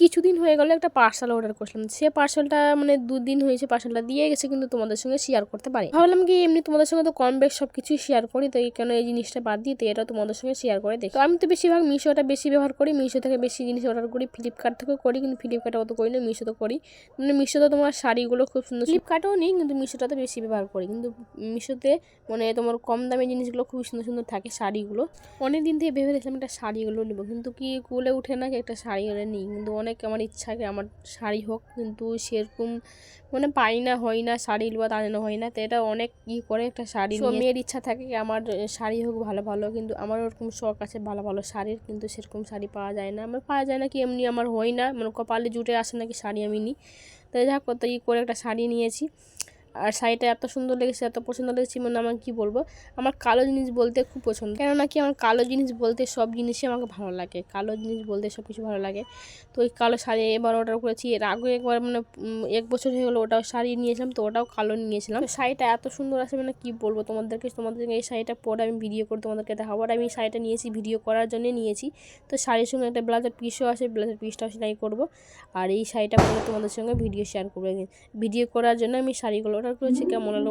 কিছুদিন হয়ে গেল একটা পার্সেল অর্ডার করছিলাম, সে পার্সেলটা মানে 2 দিন হয়েছে পার্সেলটা দিয়ে গেছে, কিন্তু তোমাদের সঙ্গে শেয়ার করতে পারি। ভাবলাম কি এমনি তোমাদের সঙ্গে তো কম বেশ সব কিছুই শেয়ার করি, তো কেন এই জিনিসটা বাদ দিতে এটা তোমাদের সঙ্গে শেয়ার করে দেখি। তো আমি তো বেশিরভাগ মিশোটা বেশি ব্যবহার করি, মিশো থেকে বেশি জিনিস অর্ডার করি, ফ্লিপকার্ট থেকেও করি, কিন্তু ফ্লিপকার্টে অত করি না, মিশোতে করি। মানে মিশোতে তোমার শাড়িগুলো খুব সুন্দর, ফ্লিপকার্টেও নিই কিন্তু মিশোটাতে বেশি ব্যবহার করি। কিন্তু মিশোতে মানে তোমার কম দামে জিনিসগুলো খুবই সুন্দর সুন্দর থাকে শাড়িগুলো। অনেক দিন থেকে ভেবে দেখলাম একটা শাড়িগুলো নেবো, কিন্তু কি কুলে উঠে না একটা শাড়িগুলো নিই, কিন্তু অনেক আমার ইচ্ছা আমার শাড়ি হোক, কিন্তু সেরকম মানে পাই না, হয় না, শাড়ি বা আনানো হয় না। তো এটা অনেক করে একটা শাড়ি মেয়ের ইচ্ছা থাকে আমার শাড়ি হোক ভালো ভালো, কিন্তু আমার ওরকম শখ আছে ভালো ভালো শাড়ির, কিন্তু সেরকম শাড়ি পাওয়া যায় না, আমার পাওয়া যায় না কি এমনি আমার হয় না, মানে কপালে জুটে আসে নাকি শাড়ি আমি নিই। তো যাই হোক কত করে একটা শাড়ি নিয়েছি, আর শাড়িটা এত সুন্দর লেগেছে, এত পছন্দ লেগেছে, মানে আমার কী বলবো, আমার কালো জিনিস বলতে খুব পছন্দ, কেননা কি আমার কালো জিনিস বলতে সব জিনিসই আমাকে ভালো লাগে, কালো জিনিস বলতে সব কিছু ভালো লাগে। তো ওই কালো শাড়ি এবার অর্ডার করেছি, এর আগে একবার মানে 1 বছর হয়ে গেলো ওটাও শাড়ি নিয়েছিলাম, তো ওটাও কালো নিয়েছিলাম। তো শাড়িটা এত সুন্দর আছে মানে কী বলবো তোমাদেরকে এই শাড়িটা পরে আমি ভিডিও করে তোমাদেরকে দেখাবো। আর আমি শাড়িটা নিয়েছি ভিডিও করার জন্য নিয়েছি, তো শাড়ির সঙ্গে একটা ব্লাউজের পিসও আছে, ব্লাউজের পিসটাও সেলাই করবো, আর এই শাড়িটা পরে তোমাদের সঙ্গে ভিডিও শেয়ার করবো। ভিডিও করার জন্য আমি শাড়িগুলো অর্ডার করেছি, কেমন লাগলো